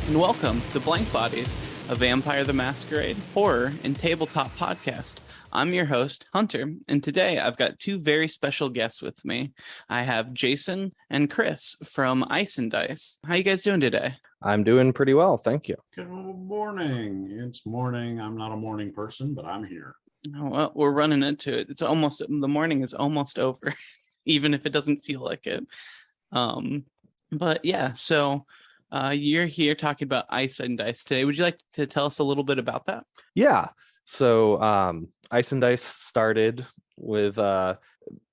and welcome to Blank Bodies, a Vampire the Masquerade horror and tabletop podcast. I'm your host, Hunter, and today I've got two very special guests with me. I have Jason and Chris from Ice and Dice. How you guys doing today? I'm doing pretty well, thank you. Good morning. It's morning. I'm not a morning person, but I'm here. Well, we're running into it. The morning is almost over, even if it doesn't feel like it. But yeah, so you're here talking about Ice and Dice today. Would you like to tell us a little bit about that? Yeah, so Ice and Dice started with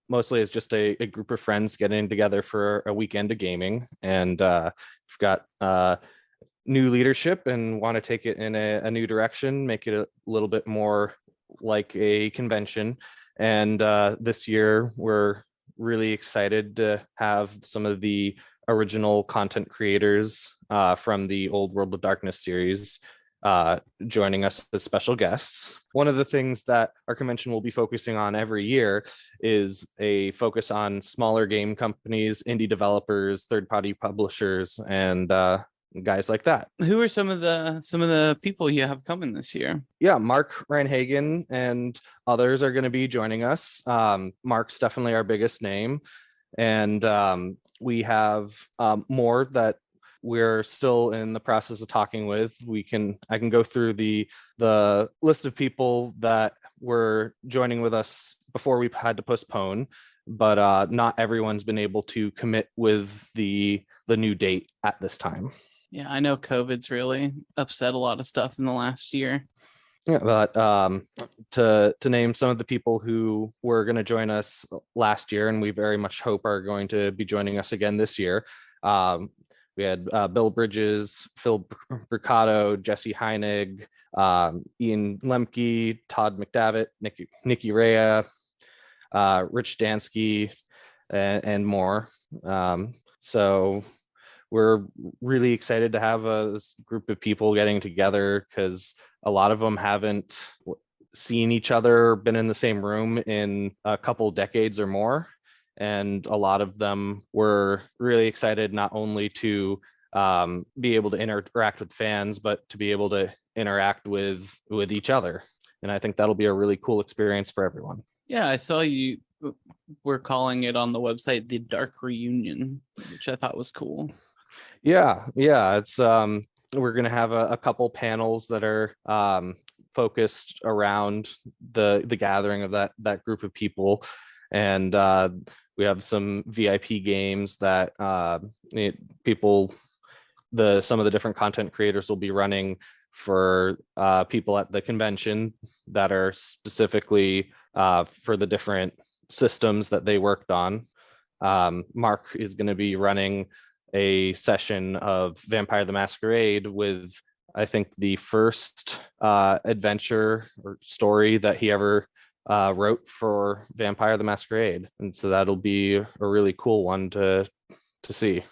mostly as just a group of friends getting together for a weekend of gaming, and we've got new leadership and want to take it in a new direction, make it a little bit more like a convention. And this year we're really excited to have some of the original content creators from the Old World of Darkness series joining us as special guests. One of the things that our convention will be focusing on every year is a focus on smaller game companies, indie developers, third-party publishers, and guys like that. Who are some of the people you have coming this year? Yeah, Mark Reinhagen and others are going to be joining us. Mark's definitely our biggest name, and we have more that we're still in the process of talking with. I can go through the list of people that were joining with us before we had to postpone, but not everyone's been able to commit with the new date at this time. Yeah, I know COVID's really upset a lot of stuff in the last year. Yeah, but to name some of the people who were going to join us last year, and we very much hope are going to be joining us again this year. We had Bill Bridges, Phil Bricato, Jesse Heinig, Ian Lemke, Todd McDavitt, Nikki Rea, Rich Dansky, and more. So we're really excited to have this group of people getting together, because a lot of them haven't seen each other, been in the same room in a couple decades or more. And a lot of them were really excited not only to be able to interact with fans, but to be able to interact with each other. And I think that'll be a really cool experience for everyone. Yeah, I saw you were calling it on the website the Dark Reunion, which I thought was cool. Yeah, it's we're gonna have a couple panels that are focused around the gathering of that group of people, and we have some VIP games that some of the different content creators will be running for people at the convention that are specifically for the different systems that they worked on. Mark is going to be running a session of Vampire the Masquerade with, I think, the first adventure or story that he ever wrote for Vampire the Masquerade. And so that'll be a really cool one to see.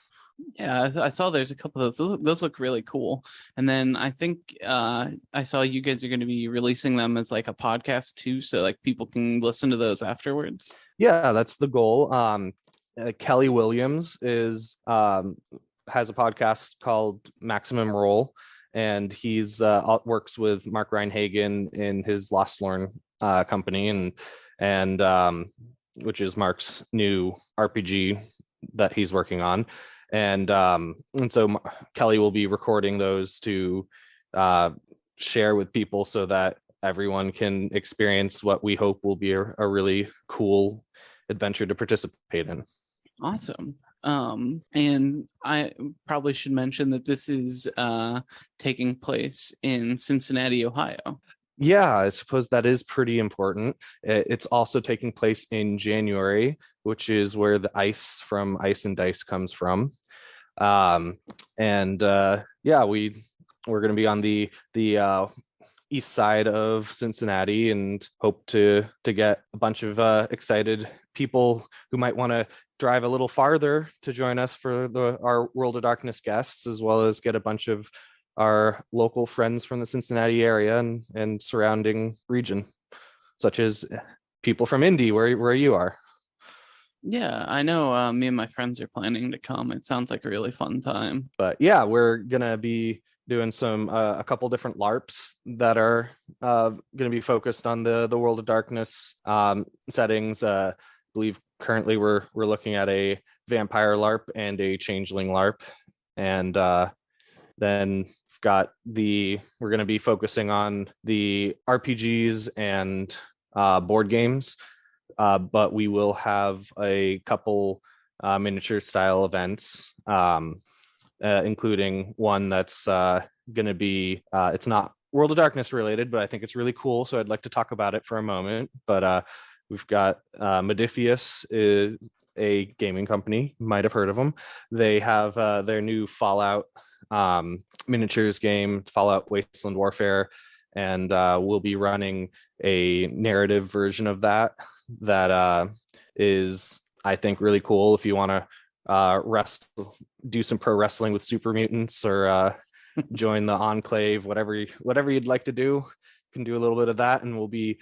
Yeah, I saw there's a couple of those look really cool. And then I think I saw you guys are going to be releasing them as like a podcast too, so like people can listen to those afterwards. Yeah, that's the goal. Kelly Williams has a podcast called Maximum Roll, and he's works with Mark Reinhagen in his Lost Lorn company, and which is Mark's new RPG that he's working on, and so Kelly will be recording those to share with people so that everyone can experience what we hope will be a really cool adventure to participate in. Awesome. And I probably should mention that this is taking place in Cincinnati, Ohio. Yeah, I suppose that is pretty important. It's also taking place in January, which is where the ice from Ice and Dice comes from. Yeah, we're going to be on the east side of Cincinnati, and hope to get a bunch of excited people who might want to drive a little farther to join us for our World of Darkness guests, as well as get a bunch of our local friends from the Cincinnati area and surrounding region, such as people from Indy, where you are. Yeah, I know. Me and my friends are planning to come. It sounds like a really fun time. But yeah, we're gonna be doing some a couple different LARPs that are gonna be focused on the World of Darkness settings. I believe currently we're looking at a vampire LARP and a changeling LARP, and then we're going to be focusing on the RPGs and board games, but we will have a couple miniature style events, including one that's going to be it's not World of Darkness related, but I think it's really cool, so I'd like to talk about it for a moment. But we've got Modifius is a gaming company, you might have heard of them. They have their new Fallout miniatures game, Fallout Wasteland Warfare, and we'll be running a narrative version of that is, I think, really cool if you want to do some pro wrestling with super mutants, or join the Enclave, whatever you'd like to do. You can do a little bit of that, and we'll be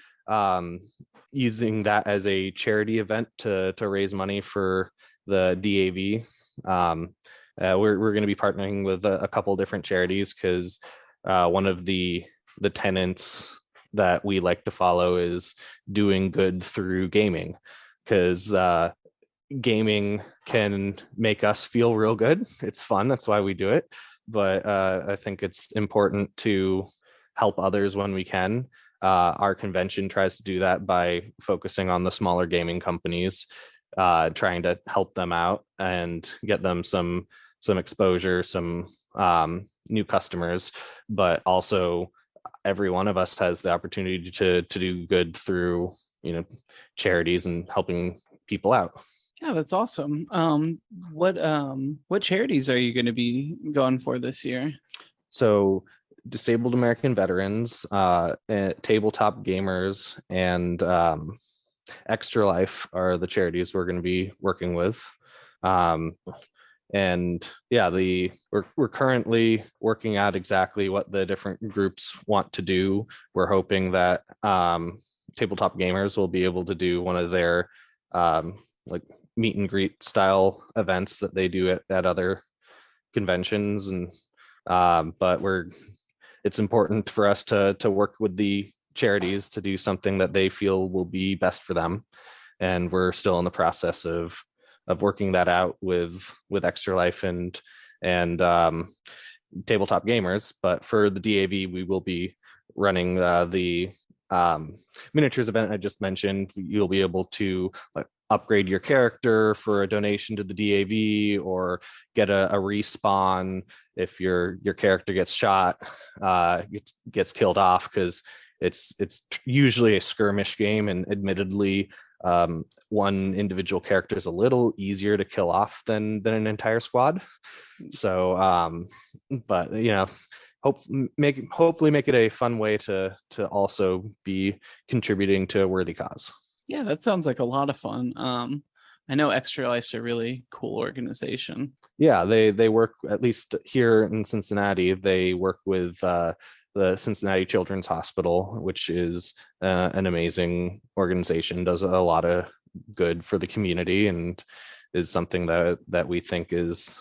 using that as a charity event to raise money for the DAV. We're going to be partnering with a couple different charities, because one of the tenets that we like to follow is doing good through gaming, because gaming can make us feel real good. It's fun, that's why we do it. But I think it's important to help others when we can. Our convention tries to do that by focusing on the smaller gaming companies, trying to help them out and get them some exposure, some new customers. But also, every one of us has the opportunity to do good through charities and helping people out. Yeah, that's awesome. What charities are you going to be going for this year? So Disabled American Veterans, Tabletop Gamers, and Extra Life are the charities we're going to be working with. And yeah, we're currently working out exactly what the different groups want to do. We're hoping that Tabletop Gamers will be able to do one of their like meet and greet style events that they do at other conventions, and but it's important for us to work with the charities to do something that they feel will be best for them, and we're still in the process of working that out with Extra Life and Tabletop Gamers. But for the DAV, we will be running the miniatures event I just mentioned. You'll be able to upgrade your character for a donation to the DAV, or get a respawn if your character gets shot, gets killed off, because it's usually a skirmish game, and admittedly one individual character is a little easier to kill off than an entire squad. So but hopefully make it a fun way to also be contributing to a worthy cause. Yeah, that sounds like a lot of fun. I know Extra Life's a really cool organization. Yeah, they work, at least here in Cincinnati, they work with the Cincinnati Children's Hospital, which is an amazing organization, does a lot of good for the community, and is something that we think is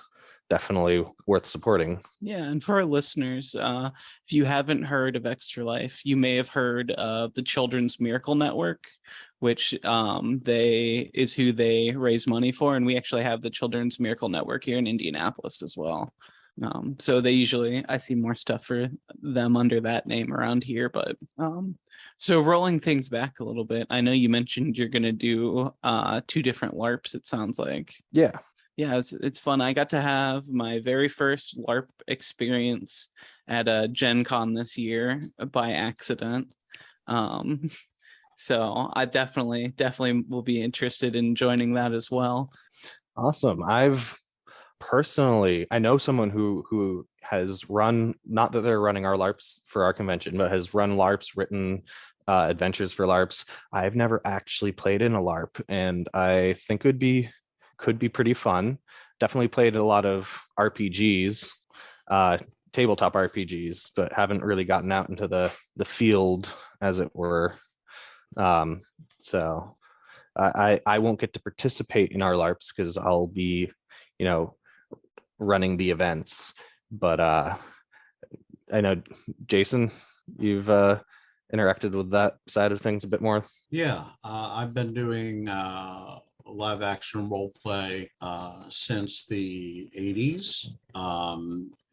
definitely worth supporting. Yeah, and for our listeners, if you haven't heard of Extra Life, you may have heard of the Children's Miracle Network, which is who they raise money for, and we actually have the Children's Miracle Network here in Indianapolis as well. So I see more stuff for them under that name around here. But so rolling things back a little bit, I know you mentioned you're going to do 2 different LARPs, it sounds like. Yeah, it's fun. I got to have my very first LARP experience at a Gen Con this year by accident. So I definitely will be interested in joining that as well. Awesome. I know someone who has run, not that they're running our LARPs for our convention, but has run LARPs, written adventures for LARPs. I've never actually played in a LARP, and I think could be pretty fun. Definitely played a lot of RPGs, tabletop RPGs, but haven't really gotten out into the field, as it were. So I won't get to participate in our LARPs because I'll be, running the events. But I know, Jason, you've interacted with that side of things a bit more. Yeah, I've been doing live action role play since the 80s.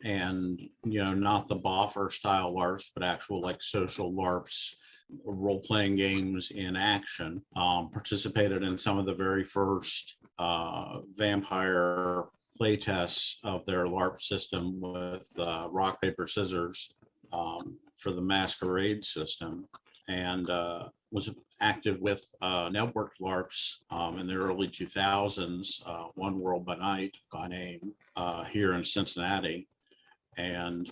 And, not the boffer style LARPs, but actual like social LARPs, role playing games in action. Participated in some of the very first vampire play tests of their LARP system with rock, paper, scissors for the masquerade system. And was active with network LARPs in the early 2000s, One World by Night by name, here in Cincinnati. And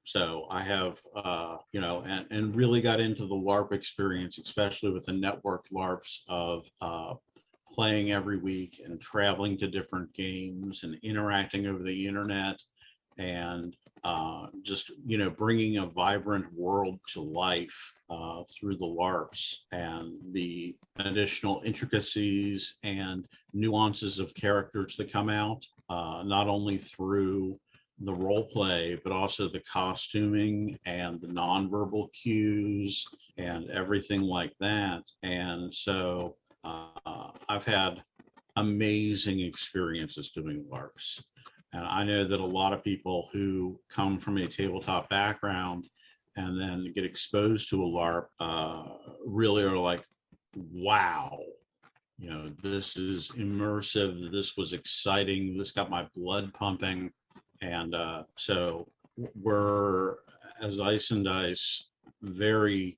so I have, and really got into the LARP experience, especially with the network LARPs of playing every week and traveling to different games and interacting over the internet and just, bringing a vibrant world to life through the LARPs and the additional intricacies and nuances of characters that come out, not only through the role play, but also the costuming and the nonverbal cues and everything like that. And so I've had amazing experiences doing LARPs. And I know that a lot of people who come from a tabletop background and then get exposed to a LARP really are like, wow, this is immersive. This was exciting. This got my blood pumping. And so we're, as Ice and Dice, very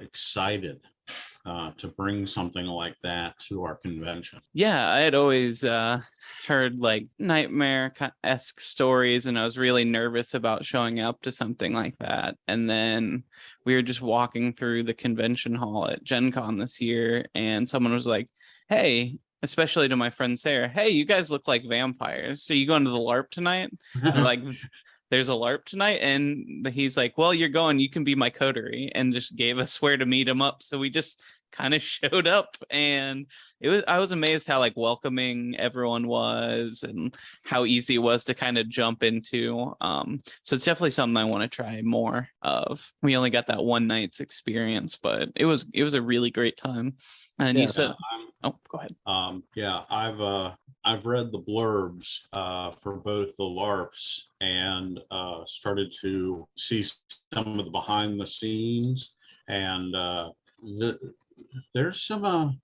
excited to bring something like that to our convention. Yeah, I had always heard like nightmare-esque stories, and I was really nervous about showing up to something like that. And then we were just walking through the convention hall at Gen Con this year, and someone was like, hey, especially to my friend Sarah, hey, you guys look like vampires. So you going to the LARP tonight? And like, there's a LARP tonight. And he's like, well, you're going, you can be my coterie, and just gave us where to meet him up. So we just kind of showed up, and I was amazed how like welcoming everyone was and how easy it was to kind of jump into. So it's definitely something I want to try more of. We only got that one night's experience, but it was a really great time. And you said, oh, go ahead. Yeah, I've read the blurbs for both the LARPs and started to see some of the behind the scenes, and there's some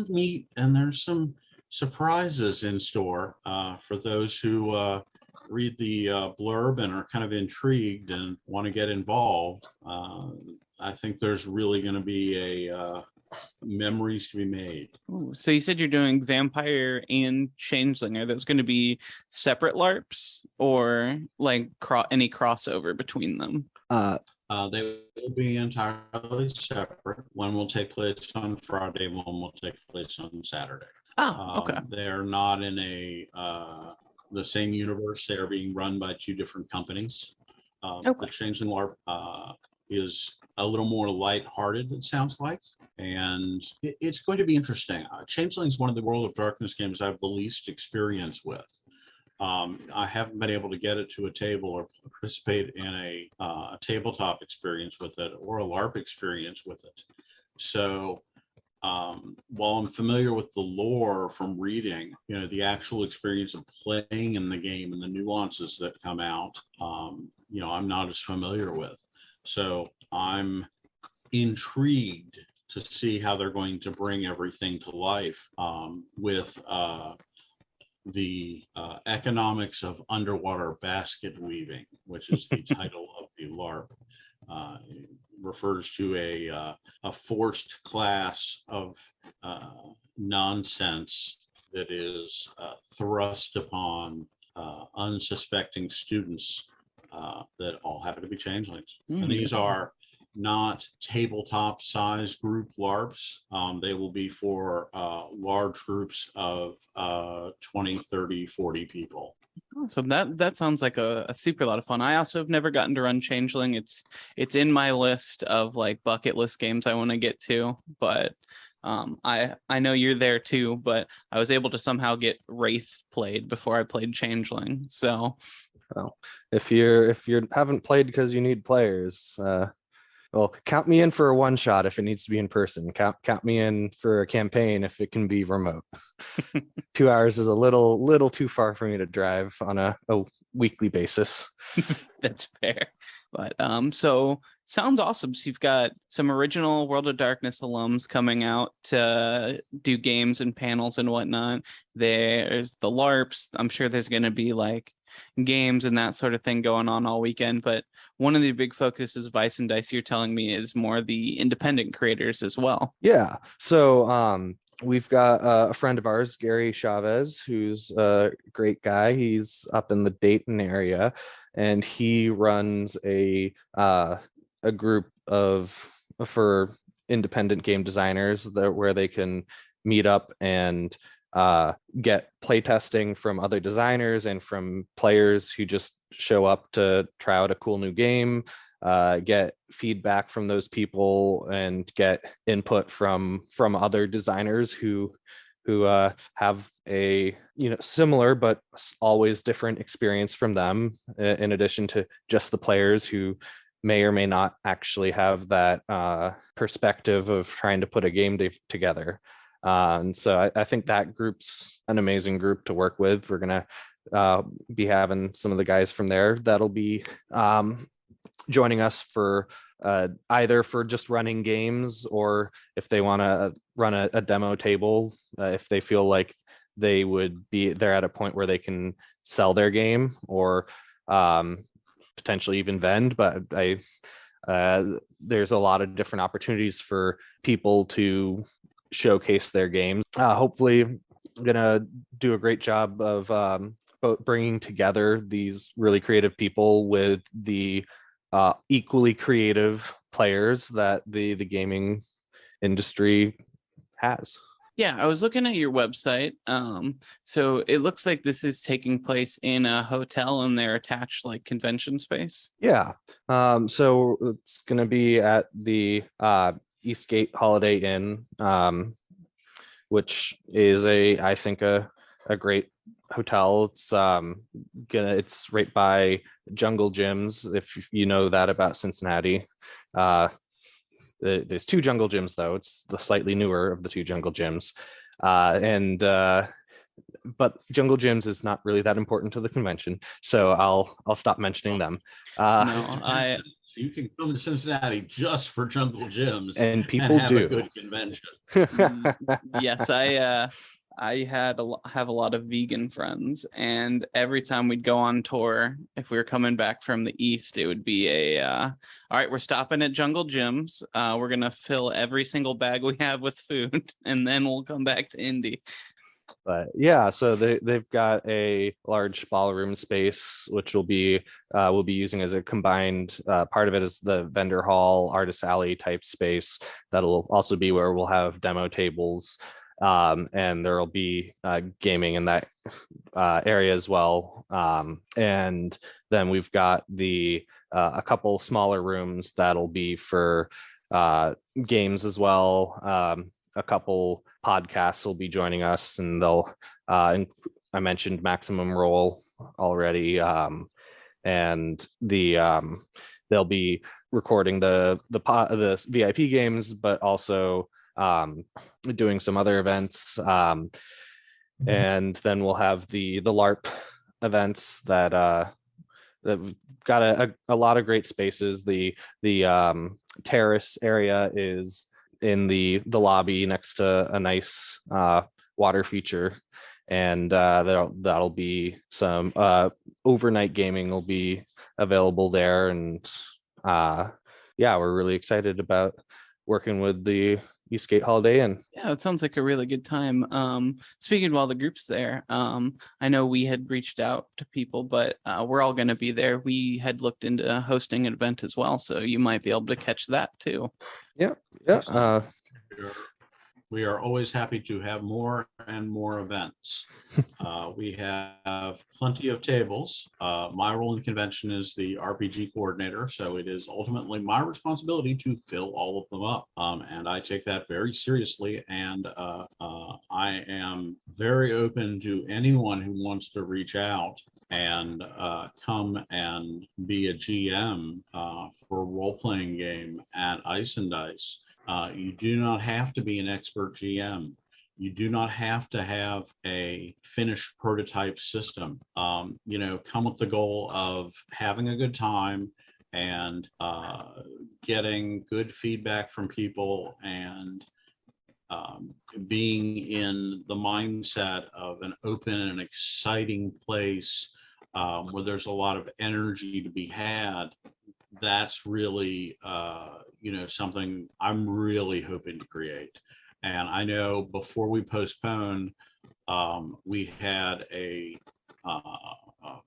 meat and there's some surprises in store for those who read the blurb and are kind of intrigued and want to get involved. I think there's really going to be a memories to be made. Ooh, so you said you're doing Vampire and Changeling. Are those going to be separate LARPs or like any crossover between them? They will be entirely separate. One will take place on Friday, one will take place on Saturday. Oh, okay. They're not in the same universe. They are being run by two different companies. Okay. The Changeling LARP is a little more lighthearted, it sounds like, and it's going to be interesting. Changeling is one of the World of Darkness games I have the least experience with. I haven't been able to get it to a table or participate in a tabletop experience with it or a LARP experience with it. So while I'm familiar with the lore from reading, the actual experience of playing in the game and the nuances that come out, I'm not as familiar with. So I'm intrigued to see how they're going to bring everything to life with the economics of underwater basket weaving, which is the title of the LARP. It refers to a forced class of nonsense that is thrust upon unsuspecting students that all happen to be changelings. And these are not tabletop size group LARPs. They will be for large groups of 20, 30, 40 people. So that sounds like a super lot of fun. I also have never gotten to run Changeling. It's in my list of like bucket list games I want to get to, but I know you're there too, but I was able to somehow get Wraith played before I played Changeling. So Well, if you haven't played because you need players, well, count me in for a one shot if it needs to be in person. Count me in for a campaign if it can be remote. 2 hours is a little too far for me to drive on a weekly basis. that's fair. But so sounds awesome. So you've got some original World of Darkness alums coming out to do games and panels and whatnot. There's the LARPs. I'm sure there's going to be like games and that sort of thing going on all weekend. But one of the big focuses of Vice and Dice, you're telling me, is more the independent creators as well. Yeah. So we've got a friend of ours, Gary Chavez, who's a great guy. He's up in the Dayton area, and he runs a group for independent game designers where they can meet up and get playtesting from other designers and from players who just show up to try out a cool new game, get feedback from those people, and get input from other designers who have a similar but always different experience from them, in addition to just the players who may or may not actually have that perspective of trying to put a game together. And so I think that group's an amazing group to work with. We're going to be having some of the guys from there that'll be joining us for either for just running games, or if they want to run a demo table, if they feel like they're at a point where they can sell their game, or potentially even vend. But there's a lot of different opportunities for people to showcase their games. Hopefully I'm gonna do a great job of bringing together these really creative people with the equally creative players that the gaming industry has. Yeah, I was looking at your website. So it looks like this is taking place in a hotel and their attached like convention space. Yeah. So it's going to be at the Eastgate Holiday Inn, which is I think a great hotel. It's right by Jungle Gyms, if you know that about Cincinnati. There's 2 Jungle Gyms, though. It's the slightly newer of the 2 Jungle Gyms. But Jungle Gyms is not really that important to the convention, so I'll stop mentioning them. No, you can come to Cincinnati just for Jungle Gyms, and people have do a good convention. Yes, I have a lot of vegan friends, and every time we'd go on tour, if we were coming back from the east, it would be all right, we're stopping at Jungle Gyms. We're gonna fill every single bag we have with food, and then we'll come back to Indy. But yeah, so they've got a large ballroom space, which we'll be using as a combined part of it is the vendor hall, artist alley type space. That'll also be where we'll have demo tables. And there'll be gaming in that area as well. And then we've got a couple smaller rooms that'll be for games as well. A couple podcasts will be joining us, and they'll I mentioned Maximum Roll already, and they'll be recording the VIP games, but also doing some other events, and then we'll have the LARP events that got a lot of great spaces. The terrace area is in the lobby next to a nice water feature, and that'll be some overnight gaming will be available there. And yeah, we're really excited about working with the Eastgate Holiday Inn. Yeah, it sounds like a really good time. Speaking of all the groups there, I know we had reached out to people, but we're all going to be there. We had looked into hosting an event as well, so you might be able to catch that too. Yeah. We are always happy to have more and more events. We have plenty of tables. My role in the convention is the RPG coordinator, so it is ultimately my responsibility to fill all of them up. And I take that very seriously, and I am very open to anyone who wants to reach out and come and be a GM for a role-playing game at Ice and Dice. You do not have to be an expert GM. You do not have to have a finished prototype system. Come with the goal of having a good time and getting good feedback from people, and being in the mindset of an open and exciting place where there's a lot of energy to be had. That's really, something I'm really hoping to create. And I know before we postponed, we had a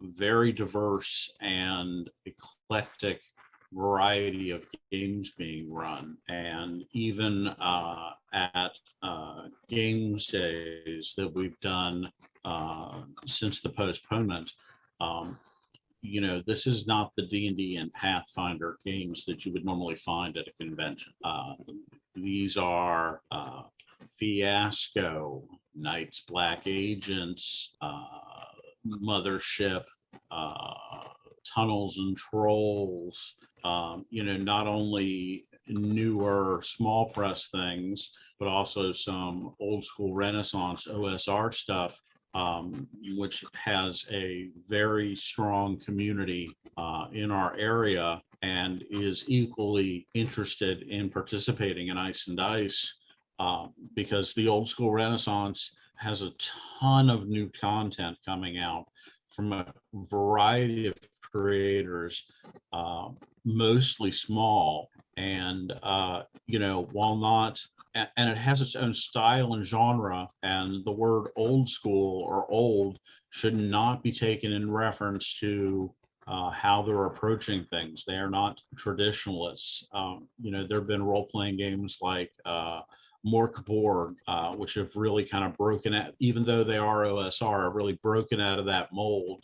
very diverse and eclectic variety of games being run. And even at games days that we've done since the postponement, this is not the D&D and Pathfinder games that you would normally find at a convention. These are Fiasco, Knights Black Agents, Mothership, Tunnels and Trolls, not only newer small press things, but also some old school Renaissance OSR stuff, which has a very strong community in our area and is equally interested in participating in Ice and Dice, because the old school Renaissance has a ton of new content coming out from a variety of creators, mostly small, and while not, and it has its own style and genre, and the word old school or old should not be taken in reference to how they're approaching things. They are not traditionalists. There have been role-playing games like Mork Borg, which have really kind of broken out, even though they are OSR, have really broken out of that mold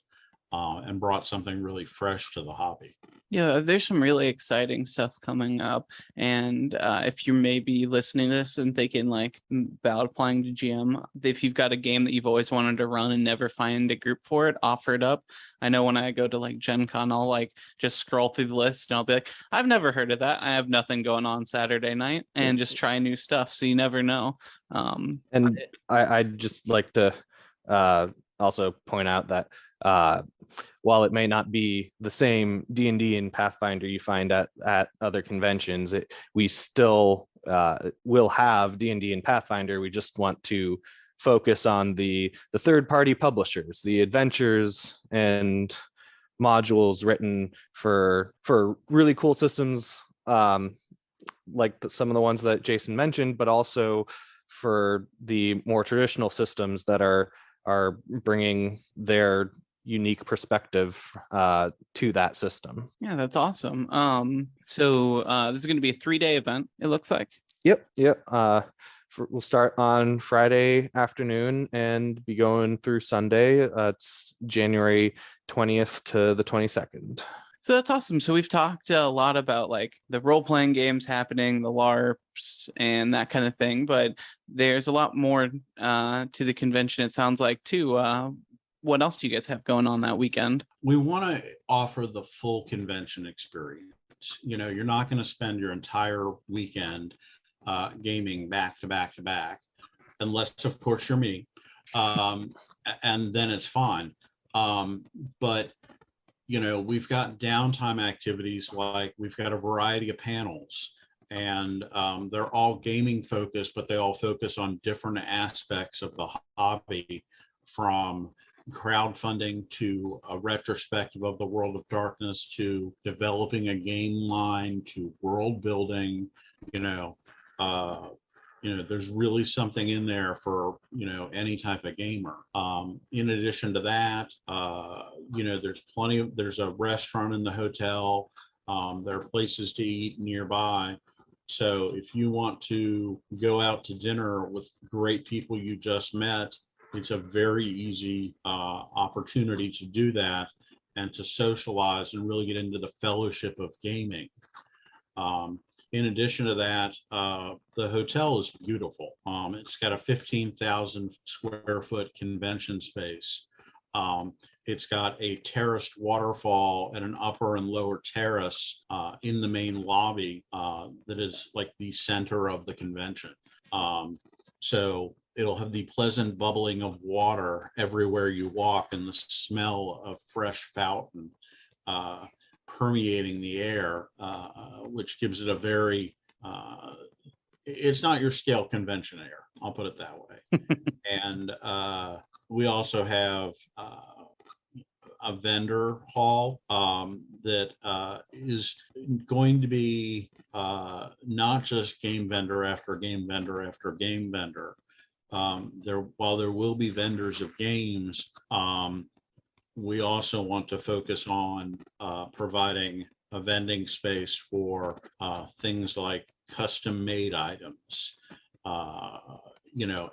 and brought something really fresh to the hobby. Yeah, there's some really exciting stuff coming up. And if you're maybe listening to this and thinking about applying to GM, if you've got a game that you've always wanted to run and never find a group for it, offer it up. I know when I go to Gen Con, I'll just scroll through the list and I'll be like, I've never heard of that. I have nothing going on Saturday night, and just try new stuff. So you never know. And I'd just like to also point out that while it may not be the same D&D and Pathfinder you find at other conventions, we still will have D&D and Pathfinder. We just want to focus on the third-party publishers, the adventures and modules written for really cool systems, like some of the ones that Jason mentioned, but also for the more traditional systems that are bringing their unique perspective to that system. Yeah, that's awesome. So this is going to be a 3-day event, it looks like. Yep. We'll start on Friday afternoon and be going through Sunday. It's January 20th to the 22nd. So that's awesome. So we've talked a lot about the role-playing games happening, the LARPs and that kind of thing, but there's a lot more to the convention, it sounds like, too. What else do you guys have going on that weekend? We want to offer the full convention experience. You're not going to spend your entire weekend gaming back to back to back, unless, of course, you're me. And then it's fine. But we've got downtime activities, like we've got a variety of panels, and they're all gaming focused, but they all focus on different aspects of the hobby, from crowdfunding to a retrospective of the World of Darkness, to developing a game line, to world building. There's really something in there for any type of gamer. In addition to that, there's a restaurant in the hotel. There are places to eat nearby. So if you want to go out to dinner with great people you just met, it's a very easy opportunity to do that and to socialize and really get into the fellowship of gaming. In addition to that, the hotel is beautiful. It's got a 15,000 square foot convention space. It's got a terraced waterfall and an upper and lower terrace in the main lobby that is like the center of the convention. So it'll have the pleasant bubbling of water everywhere you walk and the smell of fresh fountain permeating the air, which gives it a very, it's not your scale convention air, I'll put it that way. And we also have a vendor hall that is going to be not just game vendor after game vendor after game vendor. While there will be vendors of games, we also want to focus on providing a vending space for things like custom-made items.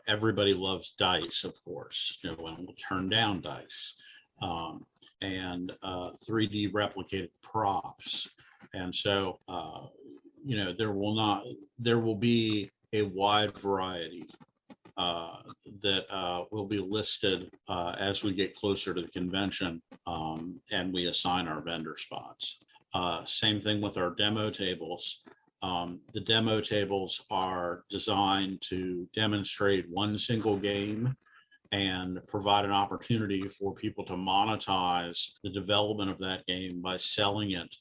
Everybody loves dice, of course. No one will turn down dice. And 3D replicated props. And so, there will be a wide variety that will be listed as we get closer to the convention and we assign our vendor spots. Same thing with our demo tables. The demo tables are designed to demonstrate one single game and provide an opportunity for people to monetize the development of that game by selling it.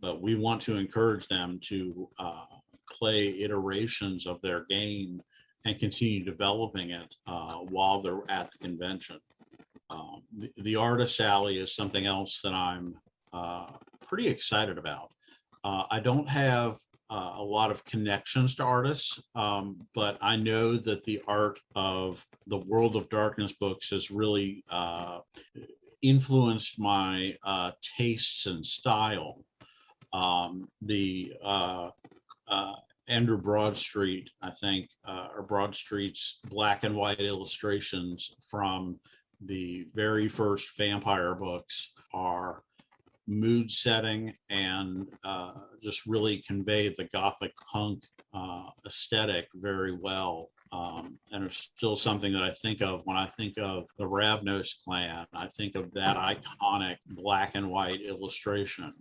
But we want to encourage them to play iterations of their game and continue developing it while they're at the convention. The Artist Alley is something else that I'm pretty excited about. I don't have a lot of connections to artists, but I know that the art of the World of Darkness books has really influenced my tastes and style. Andrew Broadstreet, I think, or Broadstreet's black and white illustrations from the very first vampire books are mood setting and just really convey the gothic punk aesthetic very well. And it's still something that I think of when I think of the Ravnos clan. I think of that iconic black and white illustration.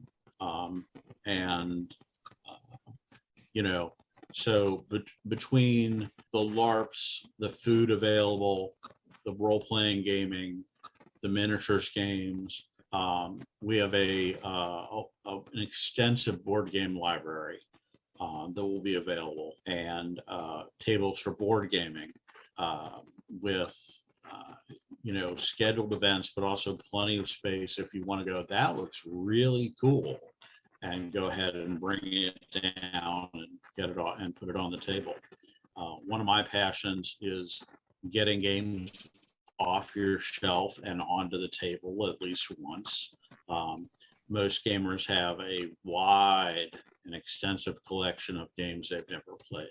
So between the LARPs, the food available, the role-playing gaming, the miniatures games, we have an extensive board game library that will be available, and tables for board gaming with scheduled events, but also plenty of space if you want to go. That looks really cool, and go ahead and bring it down and get it on and put it on the table. One of my passions is getting games off your shelf and onto the table at least once. Most gamers have a wide and extensive collection of games they've never played.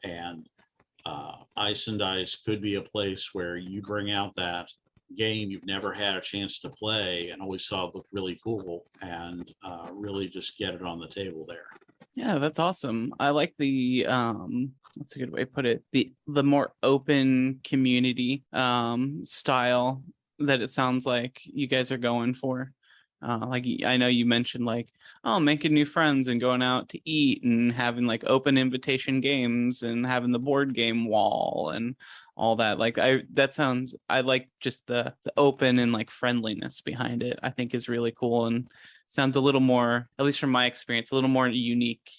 And Ice and Dice could be a place where you bring out that game you've never had a chance to play and always thought looked really cool, and really just get it on the table there. Yeah, that's awesome. I like the what's a good way to put it, the more open community style that it sounds like you guys are going for. Like I know you mentioned making new friends and going out to eat and having like open invitation games and having the board game wall and all that. I like just the open and like friendliness behind it. I think is really cool and sounds a little more, at least from my experience, a little more unique,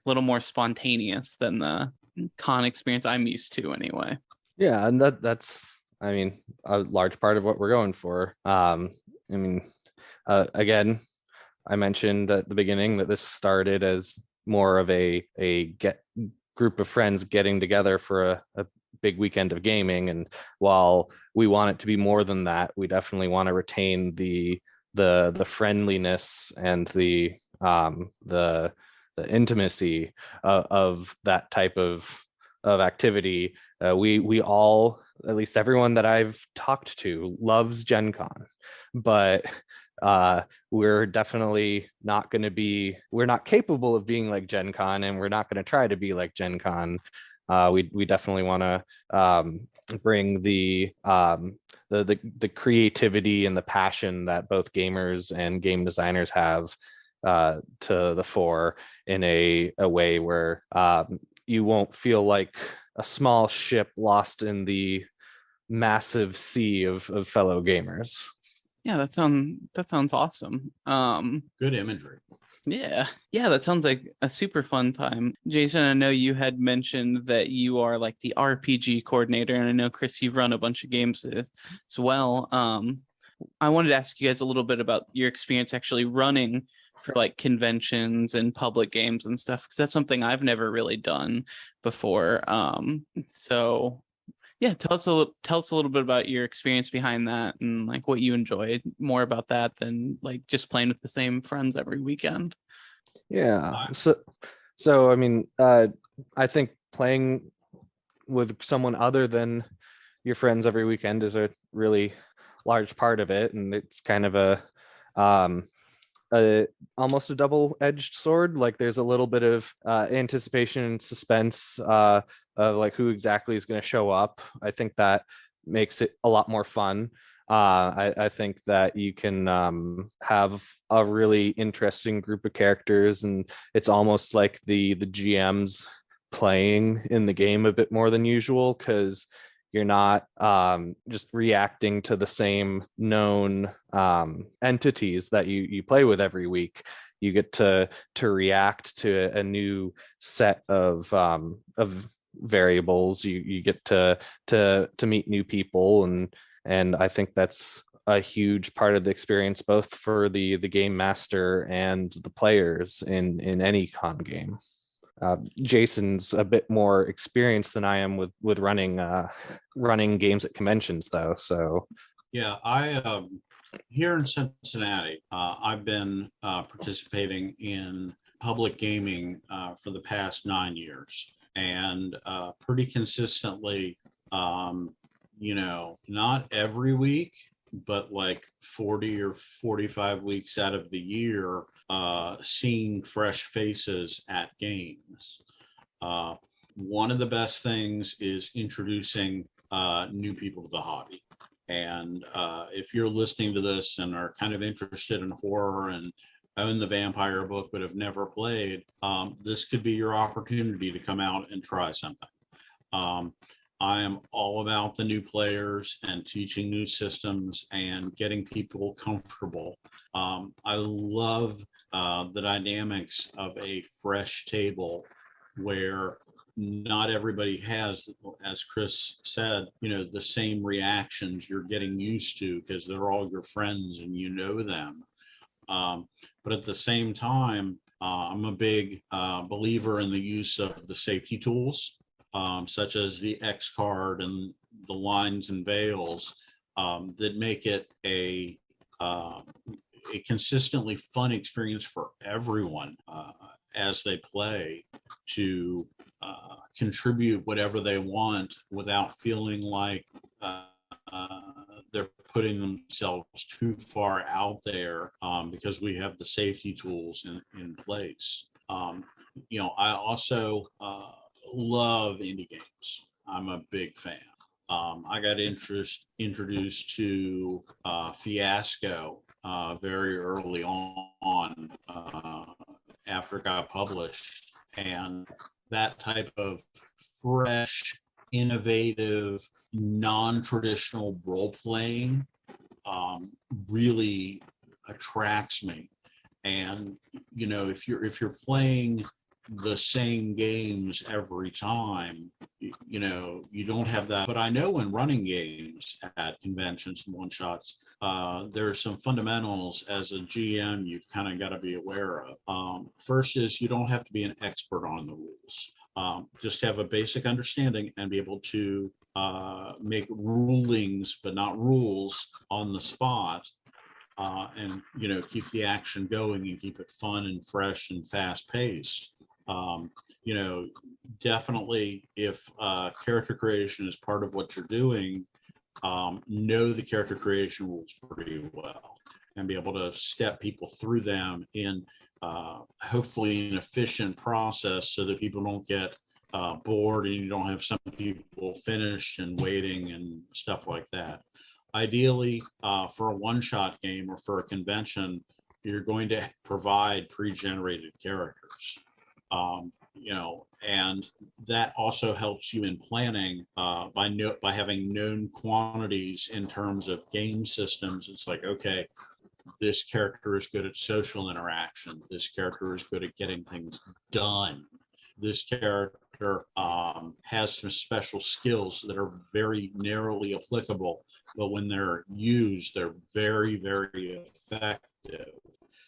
a little more spontaneous than the con experience I'm used to anyway. Yeah, and that's a large part of what we're going for. Again, I mentioned at the beginning that this started as more of a group of friends getting together for a big weekend of gaming, and while we want it to be more than that, we definitely want to retain the friendliness and the intimacy of that type of activity. We all, at least everyone that I've talked to, loves Gen Con, but we're definitely not going to be, we're not capable of being like Gen Con, and we're not going to try to be like Gen Con. We definitely want to bring the creativity and the passion that both gamers and game designers have to the fore in a way where you won't feel like a small ship lost in the massive sea of fellow gamers. Yeah, that sounds awesome. Good imagery. Yeah, that sounds like a super fun time. Jason, I know you had mentioned that you are like the RPG coordinator, and I know Chris, you've run a bunch of games as well. I wanted to ask you guys a little bit about your experience actually running for like conventions and public games and stuff, because that's something I've never really done before. So yeah, tell us a little bit about your experience behind that, and like what you enjoyed more about that than like just playing with the same friends every weekend. Yeah. So I mean, I think playing with someone other than your friends every weekend is a really large part of it, and it's kind of almost a double-edged sword. Like there's a little bit of anticipation and suspense of like who exactly is going to show up. I think that makes it a lot more fun. I think that you can have a really interesting group of characters, and it's almost like the GMs playing in the game a bit more than usual, because you're not just reacting to the same known entities that you play with every week. You get to react to a new set of variables. You get to meet new people, and I think that's a huge part of the experience, both for the game master and the players in any con game. Jason's a bit more experienced than I am with running games at conventions, though. So yeah, I here in Cincinnati, I've been participating in public gaming for the past 9 years, and pretty consistently, not every week, but like 40 or 45 weeks out of the year, seeing fresh faces at games. One of the best things is introducing new people to the hobby. And if you're listening to this and are kind of interested in horror and own the vampire book but have never played, this could be your opportunity to come out and try something. I am all about the new players and teaching new systems and getting people comfortable. I love the dynamics of a fresh table where not everybody has, as Chris said, the same reactions you're getting used to because they're all your friends and you know them. But at the same time, I'm a big believer in the use of the safety tools, such as the X card and the lines and veils, that make it a consistently fun experience for everyone as they play, to contribute whatever they want without feeling like they're putting themselves too far out there, because we have the safety tools in place. I also love indie games. I'm a big fan. I got introduced to Fiasco very early on, after it got published, and that type of fresh, innovative, non-traditional role playing really attracts me. And if you're playing the same games every time, you don't have that. But I know when running games at conventions and one shots, there's some fundamentals as a GM you've kind of got to be aware of. First is you don't have to be an expert on the rules. Just have a basic understanding and be able to make rulings, but not rules, on the spot. and keep the action going and keep it fun and fresh and fast paced. Definitely if character creation is part of what you're doing, know the character creation rules pretty well and be able to step people through them in hopefully an efficient process so that people don't get bored and you don't have some people finished and waiting and stuff like that. Ideally, for a one-shot game or for a convention, you're going to provide pre-generated characters. And that also helps you in planning by having known quantities in terms of game systems. It's like, okay, this character is good at social interaction. This character is good at getting things done. This character has some special skills that are very narrowly applicable, but when they're used, they're very, very effective.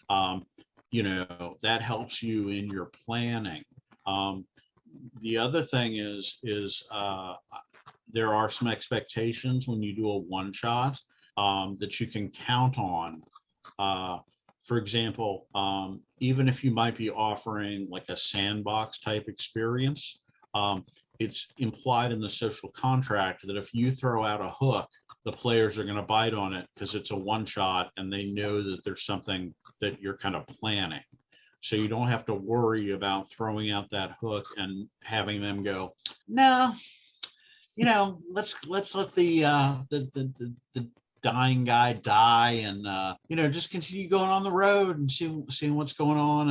That helps you in your planning. The other thing is there are some expectations when you do a one shot that you can count on. For example, even if you might be offering like a sandbox type experience, it's implied in the social contract that if you throw out a hook, the players are going to bite on it because it's a one shot and they know that there's something that you're kind of planning. So you don't have to worry about throwing out that hook and having them go, no, let's let the dying guy die and just continue going on the road and seeing what's going on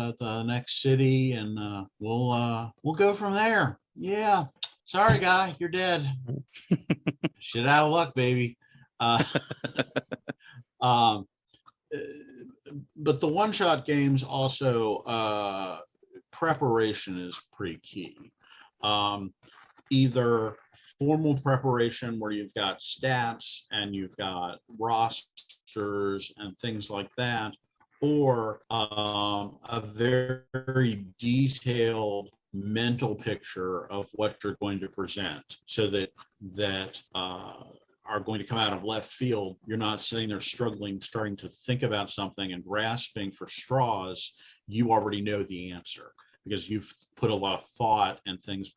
at the next city, and we'll go from there. Yeah, sorry guy, you're dead. Shit out of luck, baby. But the one-shot games also, preparation is pretty key. Either formal preparation where you've got stats and you've got rosters and things like that, or a very, very detailed mental picture of what you're going to present, so that are going to come out of left field. You're not sitting there struggling, starting to think about something and grasping for straws. You already know the answer because you've put a lot of thought and things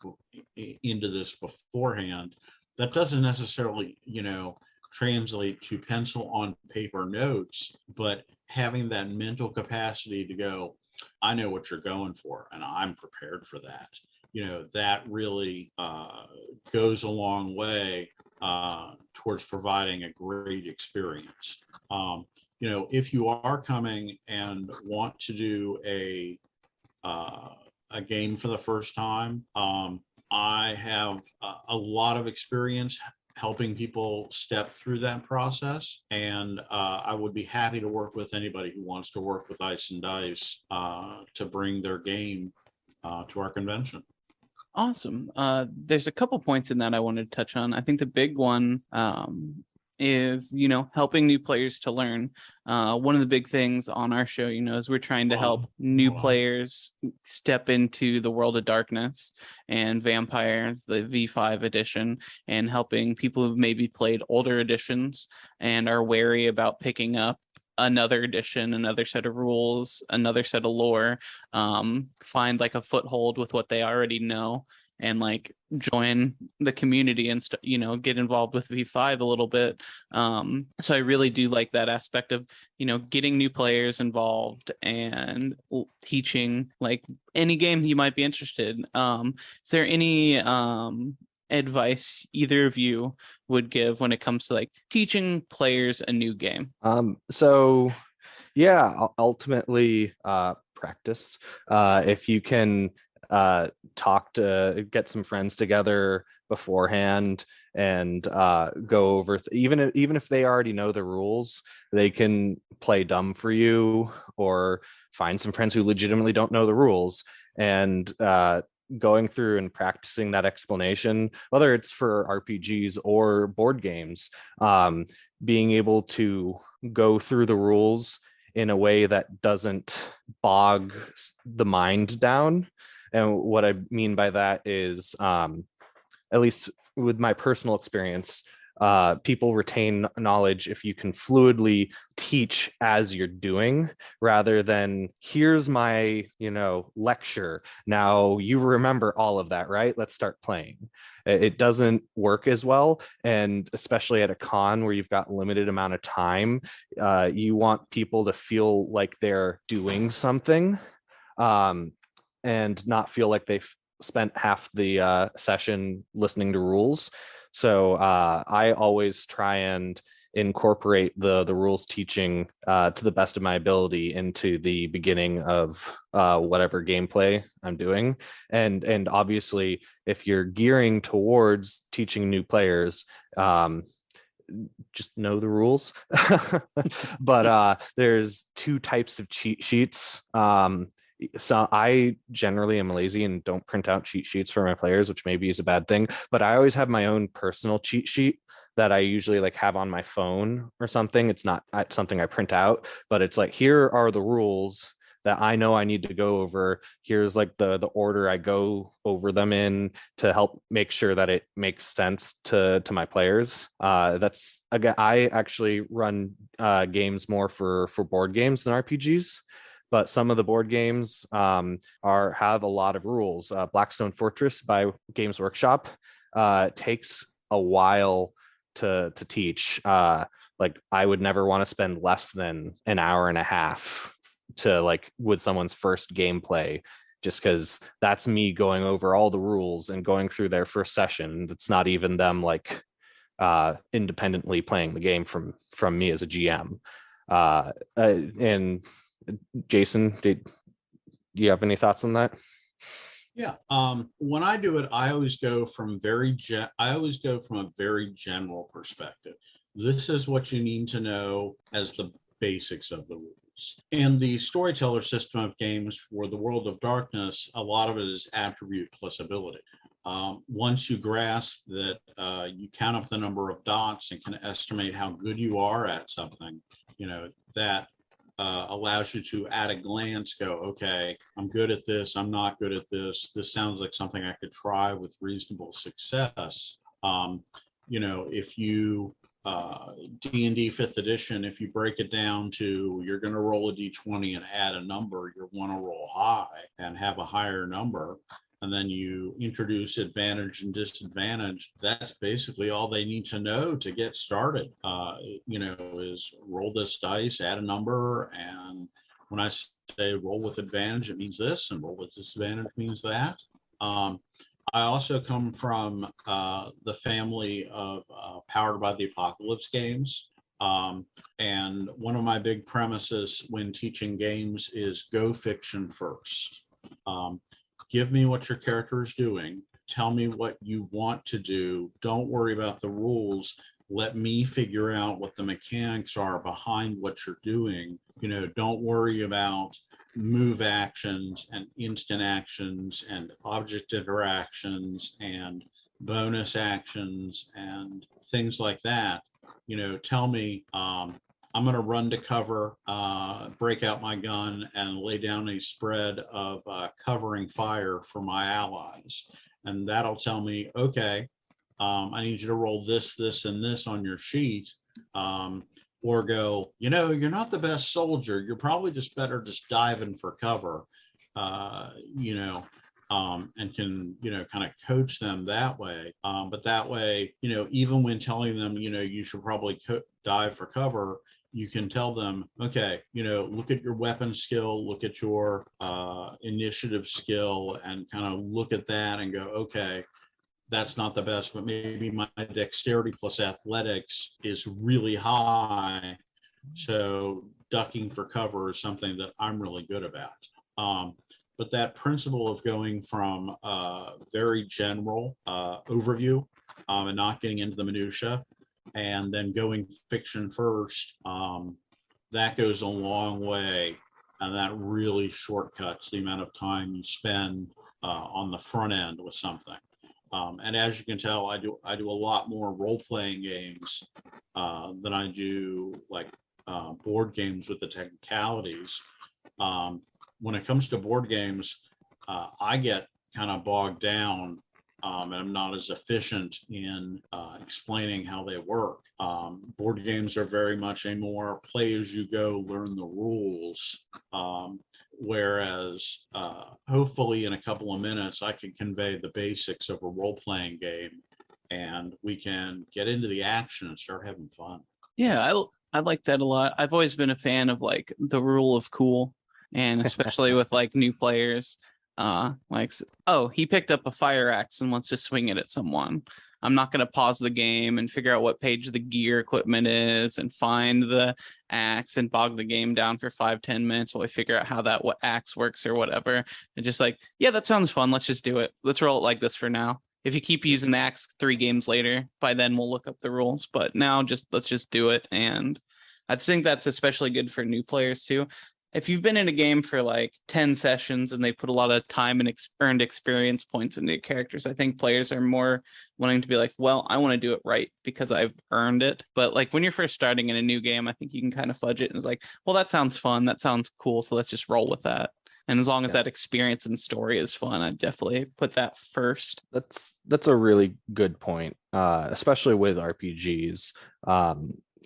into this beforehand. That doesn't necessarily, translate to pencil on paper notes, but having that mental capacity to go, I know what you're going for and I'm prepared for that. That really goes a long way towards providing a great experience. If you are coming and want to do a game for the first time, I have a lot of experience helping people step through that process, and I would be happy to work with anybody who wants to work with Ice and Dice to bring their game to our convention. Awesome. There's a couple points in that I wanted to touch on. I think the big one is, helping new players to learn. One of the big things on our show, is we're trying to help new players step into the world of darkness and vampires, the V5 edition, and helping people who've maybe played older editions and are wary about picking up another edition, another set of rules, another set of lore, find like a foothold with what they already know and like join the community and get involved with V5 a little bit. So I really do like that aspect of getting new players involved and teaching like any game you might be interested. Is there any advice either of you would give when it comes to like teaching players a new game? So yeah, ultimately practice. If you can get some friends together beforehand and go over even if they already know the rules, they can play dumb for you or find some friends who legitimately don't know the rules, and going through and practicing that explanation, whether it's for RPGs or board games, being able to go through the rules in a way that doesn't bog the mind down. And what I mean by that is, at least with my personal experience, people retain knowledge if you can fluidly teach as you're doing, rather than here's my lecture, now you remember all of that, right? Let's start playing. It doesn't work as well, and especially at a con where you've got limited amount of time, you want people to feel like they're doing something, and not feel like they've spent half the session listening to rules. So I always try and incorporate the rules teaching to the best of my ability into the beginning of whatever gameplay I'm doing. And obviously, if you're gearing towards teaching new players, just know the rules. But there's two types of cheat sheets. So I generally am lazy and don't print out cheat sheets for my players, which maybe is a bad thing, but I always have my own personal cheat sheet that I usually like have on my phone or something. It's not something I print out, but it's like, here are the rules that I know I need to go over. Here's like the order I go over them in to help make sure that it makes sense to my players. That's again, I actually run games more for board games than RPGs. But some of the board games have a lot of rules. Blackstone Fortress by Games Workshop takes a while to teach. Like I would never want to spend less than an hour and a half to like with someone's first gameplay, just because that's me going over all the rules and going through their first session. It's not even them like independently playing the game from me as a GM. And Jason, do you have any thoughts on that? Yeah. When I do it, I always go from a very general perspective. This is what you need to know as the basics of the rules. And the storyteller system of games for the World of Darkness, a lot of it is attribute plus ability. Once you grasp that you count up the number of dots and can estimate how good you are at something, that allows you to at a glance go, okay, I'm good at this, I'm not good at this, this sounds like something I could try with reasonable success. If you D&D 5th edition, if you break it down to you're going to roll a d20 and add a number, you want to roll high and have a higher number, and then you introduce advantage and disadvantage, that's basically all they need to know to get started. Is roll this dice, add a number, and when I say roll with advantage, it means this, and roll with disadvantage means that. I also come from the family of Powered by the Apocalypse games. And one of my big premises when teaching games is go fiction first. Give me what your character is doing. Tell me what you want to do. Don't worry about the rules. Let me figure out what the mechanics are behind what you're doing. Don't worry about move actions and instant actions and object interactions and bonus actions and things like that. Tell me, I'm going to run to cover, break out my gun, and lay down a spread of covering fire for my allies. And that'll tell me, okay, I need you to roll this, this, and this on your sheet. Or go, you're not the best soldier. You're probably just better just diving for cover, and can, kind of coach them that way. But that way, even when telling them, you should probably dive for cover, you can tell them, okay, look at your weapon skill, look at your initiative skill, and kind of look at that and go, okay, that's not the best, but maybe my dexterity plus athletics is really high. So ducking for cover is something that I'm really good about. But that principle of going from very general overview and not getting into the minutia, and then going fiction first, that goes a long way, and that really shortcuts the amount of time you spend on the front end with something. And as you can tell, I do a lot more role-playing games than I do like board games with the technicalities. When it comes to board games, I get kind of bogged down and I'm not as efficient in explaining how they work. Board games are very much a more play as you go, learn the rules. Whereas hopefully in a couple of minutes, I can convey the basics of a role-playing game and we can get into the action and start having fun. Yeah, I like that a lot. I've always been a fan of like the rule of cool, and especially with like new players. Oh, he picked up a fire axe and wants to swing it at someone. I'm not going to pause the game and figure out what page the gear equipment is and find the axe and bog the game down for 5-10 minutes while we figure out how that what axe works or whatever. And just like, yeah, that sounds fun. Let's just do it. Let's roll it like this for now. If you keep using the axe 3 games later, by then we'll look up the rules. But now let's just do it. And I think that's especially good for new players too. If you've been in a game for like 10 sessions and they put a lot of time and earned experience points into your characters, I think players are more wanting to be like, well, I want to do it right because I've earned it. But like when you're first starting in a new game, I think you can kind of fudge it and it's like, well, that sounds fun. That sounds cool. So let's just roll with that. And as long as that experience and story is fun, I'd definitely put that first. That's a really good point, especially with RPGs.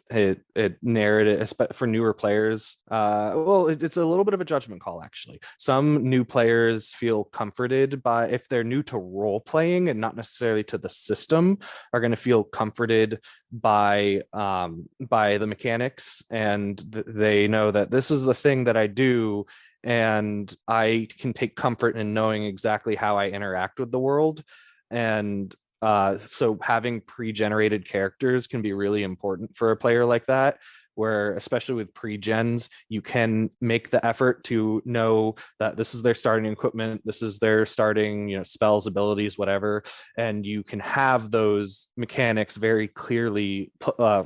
It narrative for newer players. It's a little bit of a judgment call, actually. Some new players feel comforted by, if they're new to role playing and not necessarily to the system, are going to feel comforted by the mechanics, and they know that this is the thing that I do, and I can take comfort in knowing exactly how I interact with the world. And so having pre-generated characters can be really important for a player like that, where especially with pre-gens, you can make the effort to know that this is their starting equipment, this is their starting, spells, abilities, whatever, and you can have those mechanics very clearly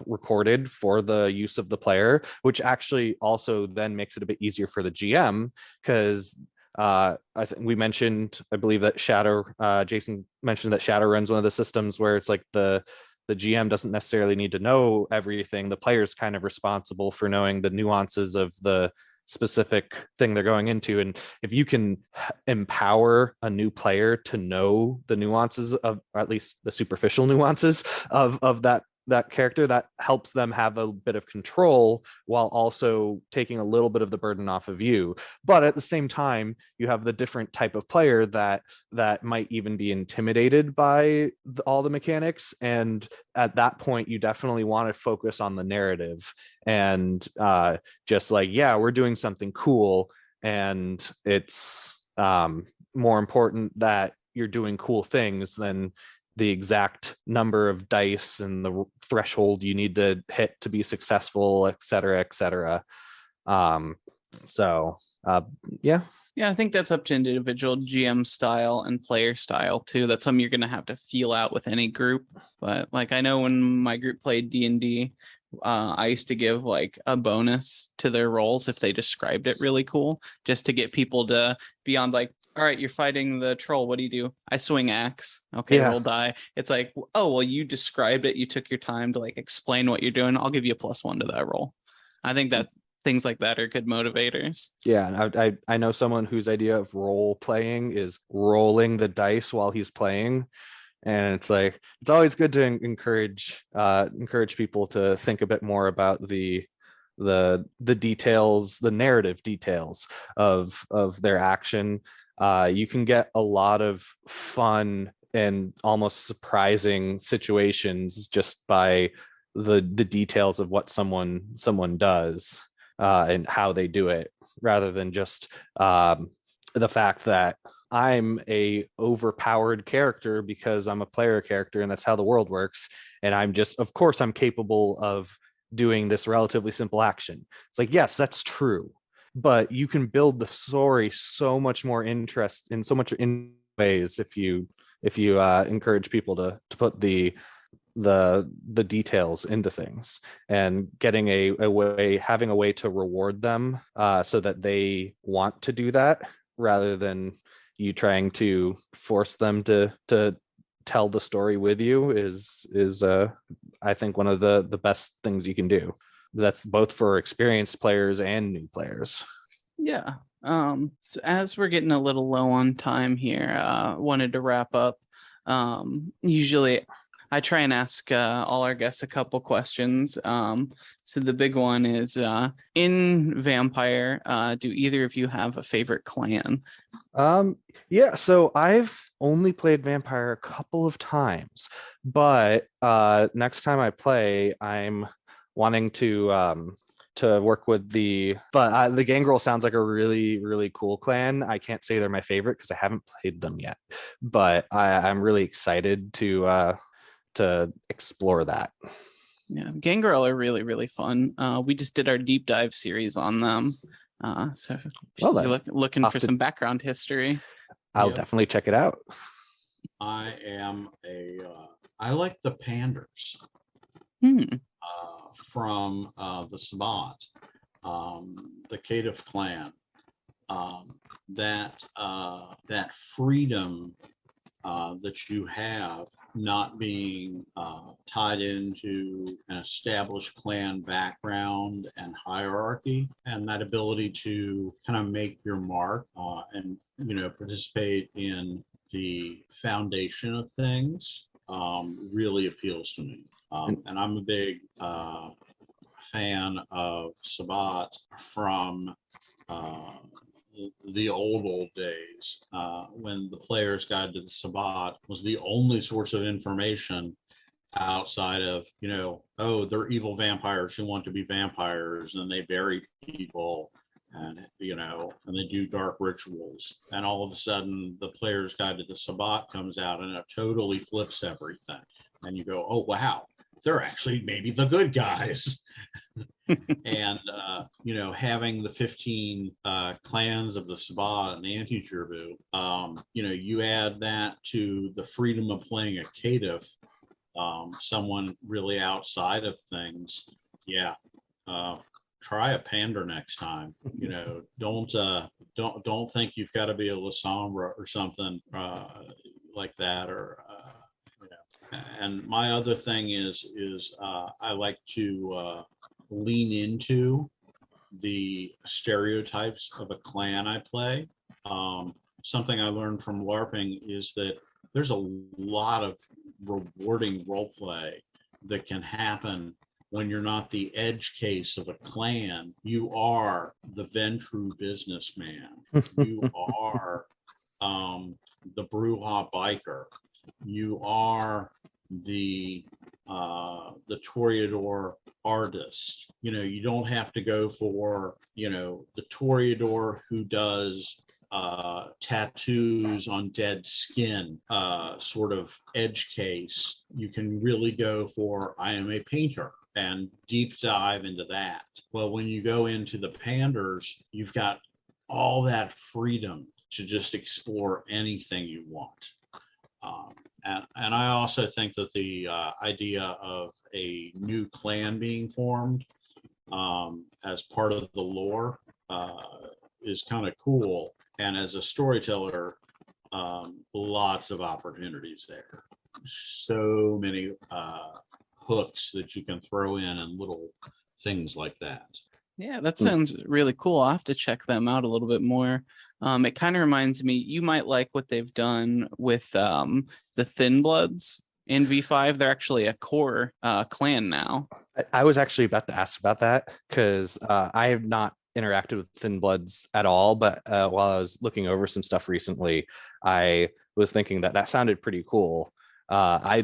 recorded for the use of the player, which actually also then makes it a bit easier for the GM, because I think I believe that Jason mentioned that Shadowrun's one of the systems where it's like the GM doesn't necessarily need to know everything. The player's kind of responsible for knowing the nuances of the specific thing they're going into. And if you can empower a new player to know the nuances of, or at least the superficial nuances of that character, that helps them have a bit of control while also taking a little bit of the burden off of you. But at the same time, you have the different type of player that might even be intimidated by all the mechanics, and at that point you definitely want to focus on the narrative and just like, yeah, we're doing something cool, and it's more important that you're doing cool things than the exact number of dice and the threshold you need to hit to be successful, et cetera, et cetera. Yeah, I think that's up to individual GM style and player style too. That's something you're going to have to feel out with any group. But like, I know when my group played D&D, I used to give like a bonus to their rolls if they described it really cool, just to get people to be on like, all right, you're fighting the troll. What do you do? I swing axe. Okay, Yeah. roll die. It's like, oh, well, you described it. You took your time to like explain what you're doing. I'll give you a +1 to that roll. I think that things like that are good motivators. Yeah, I know someone whose idea of role playing is rolling the dice while he's playing. And it's like, it's always good to encourage people to think a bit more about the details, the narrative details of their action. You can get a lot of fun and almost surprising situations just by the details of what someone does and how they do it, rather than just the fact that I'm a overpowered character because I'm a player character and that's how the world works, and of course I'm capable of doing this relatively simple action. It's like, yes, that's true, but you can build the story so much more interest in so much in ways if you encourage people to put the details into things, and getting having a way to reward them so that they want to do that, rather than you trying to force them to tell the story with you is I think one of the best things you can do. That's both for experienced players and new players. Yeah. So as we're getting a little low on time here, wanted to wrap up. Usually I try and ask all our guests a couple questions. So the big one is in Vampire, do either of you have a favorite clan? Yeah, so I've only played Vampire a couple of times, but next time I play, I'm wanting to work with the Gangrel sounds like a really cool clan. I can't say they're my favorite because I haven't played them yet, but I'm really excited to explore that. Yeah, Gangrel are really fun. We just did our deep dive series on them. So if Well, you're then, looking for to- some background history. I'll Yep. definitely check it out. I like the Panders Hmm. from the Sabbat, the Caitiff clan. That freedom that you have, not being tied into an established clan background and hierarchy, and that ability to kind of make your mark and participate in the foundation of things really appeals to me. And I'm a big fan of Sabbat from the old days, when the Player's Guide to the Sabbat was the only source of information outside of, oh, they're evil vampires who want to be vampires, and they bury people, and and they do dark rituals, and all of a sudden the Player's Guide to the Sabbat comes out and it totally flips everything, and you go, oh wow, they're actually maybe the good guys. And having the 15 clans of the Sabbat and the Anti-Jerbu, you add that to the freedom of playing a caitiff, someone really outside of things. Yeah, try a Pander next time. Don't think you've got to be a Lasombra or something like that, or And my other thing is I like to lean into the stereotypes of a clan I play. Something I learned from LARPing is that there's a lot of rewarding role play that can happen when you're not the edge case of a clan. You are the Ventru businessman. You are the Bruja biker. You are the Toreador artist. You don't have to go for the Toreador who does tattoos on dead skin sort of edge case. You can really go for, I am a painter, and deep dive into that. Well, when you go into the Panders, you've got all that freedom to just explore anything you want. And I also think that the idea of a new clan being formed as part of the lore is kind of cool. And as a storyteller, lots of opportunities there. So many hooks that you can throw in and little things like that. Yeah, that sounds really cool. I'll have to check them out a little bit more. It kind of reminds me, you might like what they've done with the Thin Bloods in V5. They're actually a core clan now. I was actually about to ask about that because I have not interacted with Thin Bloods at all, but while I was looking over some stuff recently, I was thinking that sounded pretty cool. I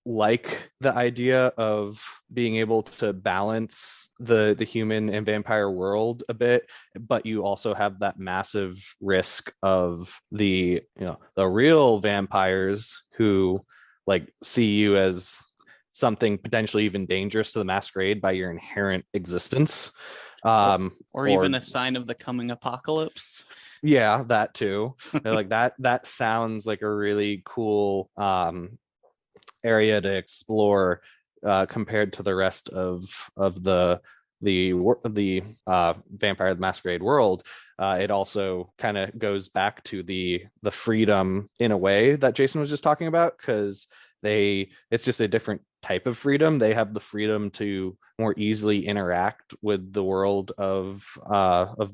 like the idea of being able to balance the human and vampire world a bit, but you also have that massive risk of the real vampires who see you as something potentially even dangerous to the masquerade by your inherent existence, or even a sign of the coming apocalypse. Yeah, that too. That sounds like a really cool area to explore compared to the rest of the Vampire the Masquerade world. It also kind of goes back to the freedom in a way that Jason was just talking about, because it's just a different type of freedom. They have the freedom to more easily interact with the world of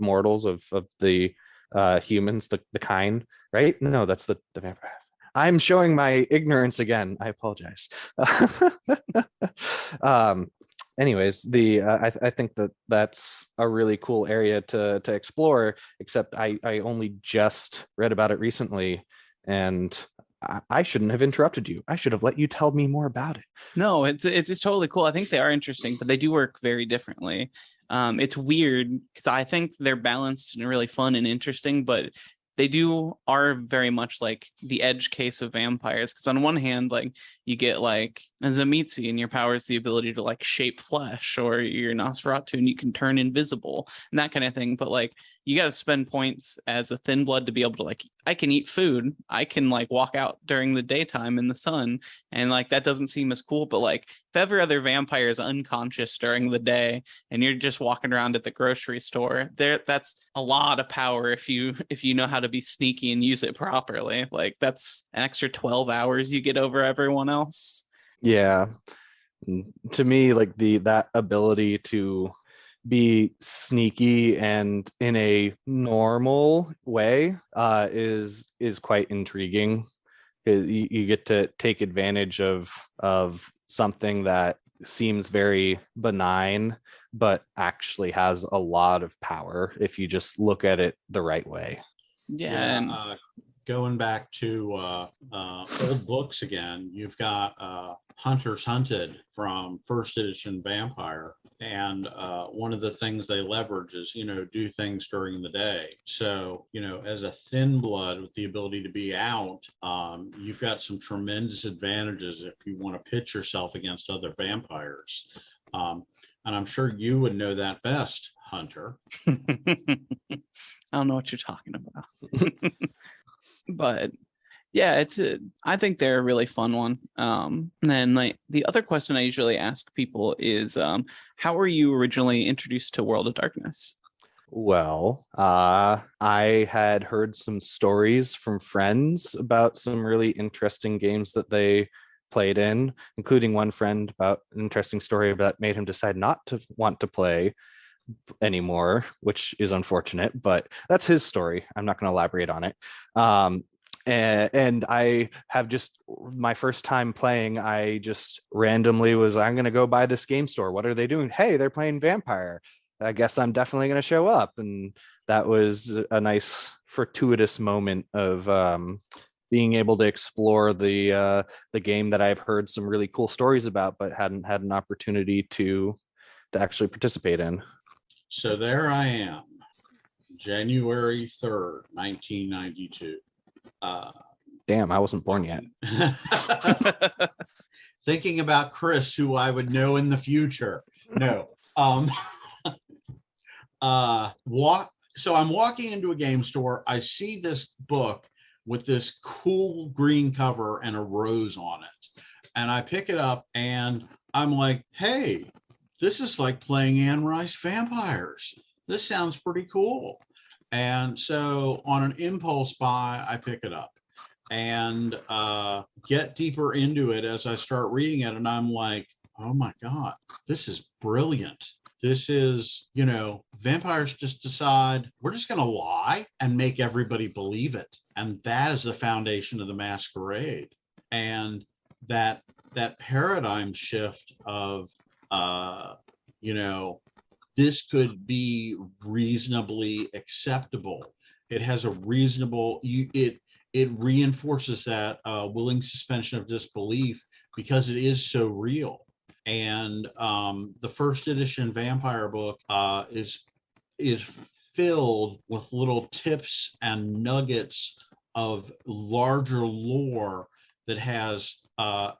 mortals, of the humans, the kind, right? No, that's the vampire. I'm showing my ignorance again. I apologize. um, anyways, I think that's a really cool area to explore. Except I only just read about it recently, and I shouldn't have interrupted you. I should have let you tell me more about it. No, it's totally cool. I think they are interesting, but they do work very differently. It's weird because I think they're balanced and really fun and interesting, but they are very much like the edge case of vampires. Because on one hand, like you get like a Zamitzi, and your power is the ability to like shape flesh, or you're Nosferatu and you can turn invisible and that kind of thing. But like you got to spend points as a thin blood to be able to like, I can eat food, I can like walk out during the daytime in the sun, and like that doesn't seem as cool. But like if every other vampire is unconscious during the day and you're just walking around at the grocery store, that's a lot of power if you know how to be sneaky and use it properly. Like that's an extra 12 hours you get over everyone else. Yeah. To me, like that ability to be sneaky and in a normal way is quite intriguing. You get to take advantage of something that seems very benign but actually has a lot of power if you just look at it the right way. Yeah. Going back to old books again, you've got Hunters Hunted from first edition Vampire. And one of the things they leverage is, do things during the day. So, as a thin blood with the ability to be out, you've got some tremendous advantages if you want to pitch yourself against other vampires. And I'm sure you would know that best, Hunter. I don't know what you're talking about. But yeah, I think they're a really fun one. And then like the other question I usually ask people is, how were you originally introduced to World of Darkness? Well, I had heard some stories from friends about some really interesting games that they played in, including one friend about an interesting story that made him decide not to want to play anymore, which is unfortunate, but that's his story. I'm not going to elaborate on it. And I have just my first time playing, I just randomly I'm going to go by this game store. What are they doing? Hey, they're playing Vampire. I guess I'm definitely going to show up. And that was a nice fortuitous moment of being able to explore the game that I've heard some really cool stories about, but hadn't had an opportunity to actually participate in. So there I am, January 3rd, 1992. Damn, I wasn't born yet. Thinking about Chris, who I would know in the future. No. So I'm walking into a game store. I see this book with this cool green cover and a rose on it. And I pick it up and I'm like, hey, this is like playing Anne Rice Vampires. This sounds pretty cool. And so on an impulse buy, I pick it up and get deeper into it as I start reading it. And I'm like, oh my God, this is brilliant. This is, vampires just decide we're just going to lie and make everybody believe it. And that is the foundation of the masquerade. And that paradigm shift of, this could be reasonably acceptable. It has a reasonable, it reinforces that willing suspension of disbelief because it is so real. And the first edition Vampire book is filled with little tips and nuggets of larger lore that has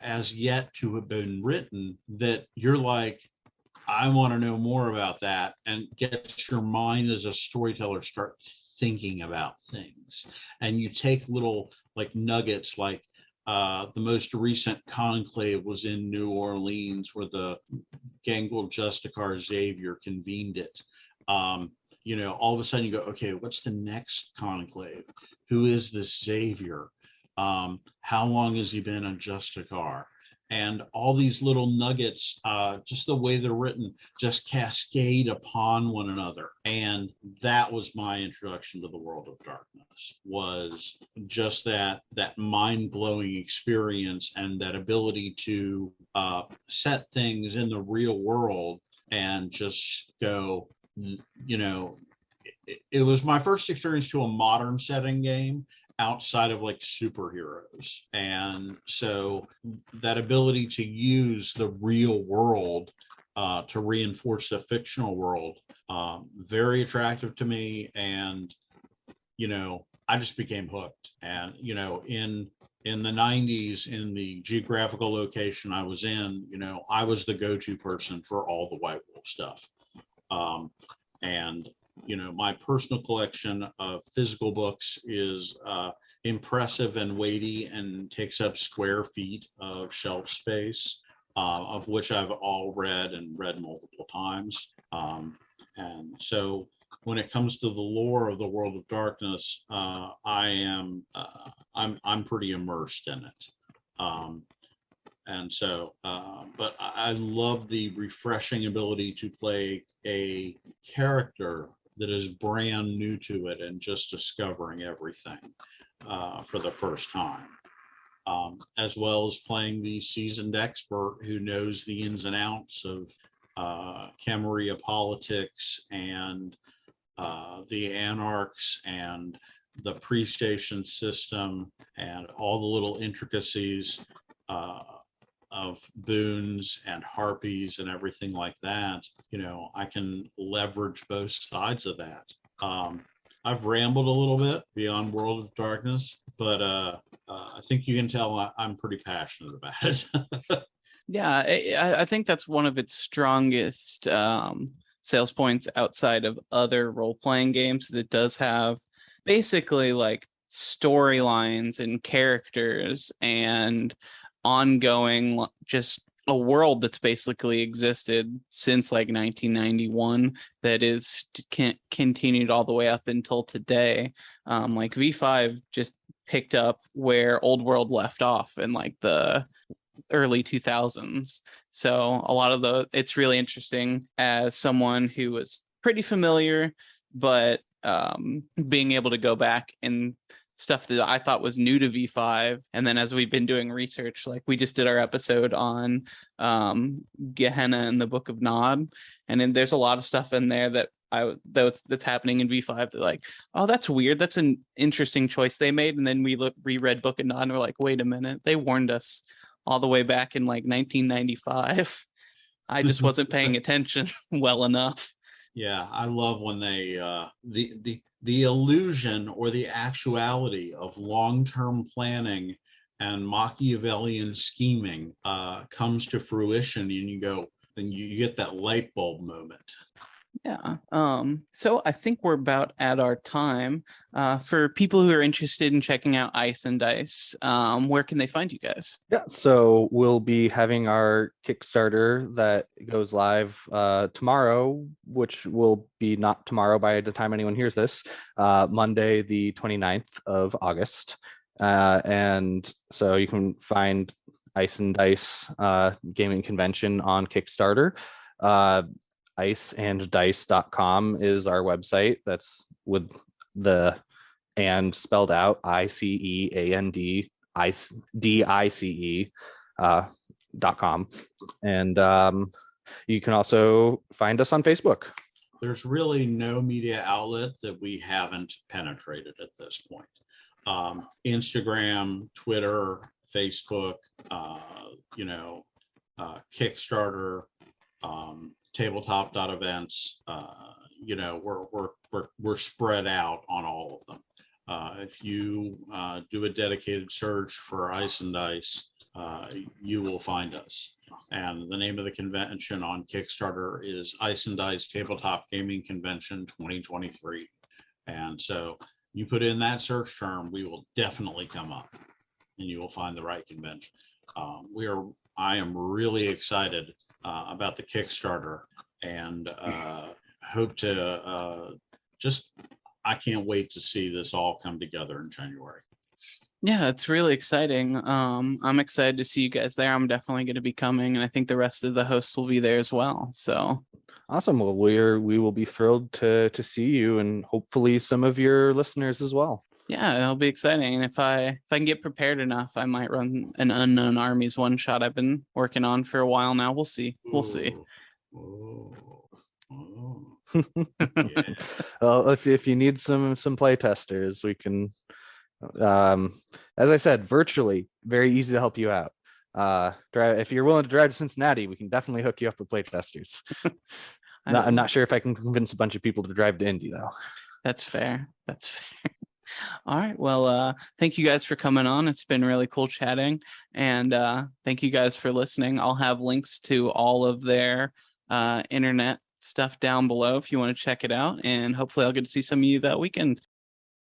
as yet to have been written, that you're like, I want to know more about that, and get your mind as a storyteller start thinking about things. And you take little like nuggets, like the most recent conclave was in New Orleans, where the Gangrel Justicar Xavier convened it. All of a sudden you go, okay, what's the next conclave? Who is this Xavier? How long has he been a Justicar? and all these little nuggets, just the way they're written, just cascade upon one another. And that was my introduction to the World of Darkness, was just that mind-blowing experience and that ability to set things in the real world and just go, you know, it was my first experience to a modern setting game outside of like superheroes. And so that ability to use the real world to reinforce the fictional world, very attractive to me. And, you know, I just became hooked. And, you know, in the 90s, in the geographical location I was in, you know, I was the go-to person for all the White Wolf stuff. And you know, my personal collection of physical books is impressive and weighty and takes up square feet of shelf space, of which I've all read multiple times. And so when it comes to the lore of the World of Darkness, I'm pretty immersed in it. And so, but I love the refreshing ability to play a character that is brand new to it and just discovering everything for the first time, as well as playing the seasoned expert who knows the ins and outs of Camarilla politics and the anarchs and the pre-station system and all the little intricacies of boons and harpies and everything like that. You know, I can leverage both sides of that. I've rambled a little bit beyond World of Darkness, but I think you can tell I'm pretty passionate about it. Yeah, I think that's one of its strongest sales points outside of other role-playing games. Is it does have basically like storylines and characters and ongoing, just a world that's basically existed since like 1991 that is continued all the way up until today. Like V5 just picked up where Old World left off in like the early 2000s. So a lot of it's really interesting as someone who was pretty familiar, but being able to go back and stuff that I thought was new to V5. And then as we've been doing research, like we just did our episode on Gehenna and the Book of Nod. And then there's a lot of stuff in there that's happening in V5 that like, oh, that's weird. That's an interesting choice they made. And then we reread Book of Nod and we're like, wait a minute, they warned us all the way back in like 1995. I just wasn't paying attention well enough. Yeah, I love when they the illusion or the actuality of long-term planning and Machiavellian scheming comes to fruition, and you go, and you get that light bulb moment. Yeah. So I think we're about at our time. For people who are interested in checking out Ice and Dice, where can they find you guys? Yeah, so we'll be having our Kickstarter that goes live tomorrow, which will be not tomorrow by the time anyone hears this, Monday, the 29th of August. And so you can find Ice and Dice gaming convention on Kickstarter. Iceanddice.com is our website. That's with the and spelled out ICEAND DICE.com. And you can also find us on Facebook. There's really no media outlet that we haven't penetrated at this point. Instagram, Twitter, Facebook, Kickstarter, tabletop.events. We're spread out on all of them. If you do a dedicated search for Ice and Dice, you will find us. And the name of the convention on Kickstarter is Ice and Dice Tabletop Gaming Convention 2023. And so you put in that search term, we will definitely come up and you will find the right convention. I am really excited about the Kickstarter and hope to I can't wait to see this all come together in January. Yeah, it's really exciting. I'm excited to see you guys there. I'm definitely going to be coming, and I think the rest of the hosts will be there as well. So Awesome. Well, we will be thrilled to see you and hopefully some of your listeners as well. yeah, it'll be exciting. And if I can get prepared enough, I might run an Unknown Armies one shot I've been working on for a while now. We'll see. We'll see. Ooh. Ooh. Well, if you need some play testers, we can. As I said, virtually very easy to help you out. If you're willing to drive to Cincinnati, we can definitely hook you up with play testers. I'm not sure if I can convince a bunch of people to drive to Indy though. That's fair. That's fair. All right. Well, thank you guys for coming on. It's been really cool chatting. And thank you guys for listening. I'll have links to all of their internet stuff down below if you want to check it out. And hopefully I'll get to see some of you that weekend.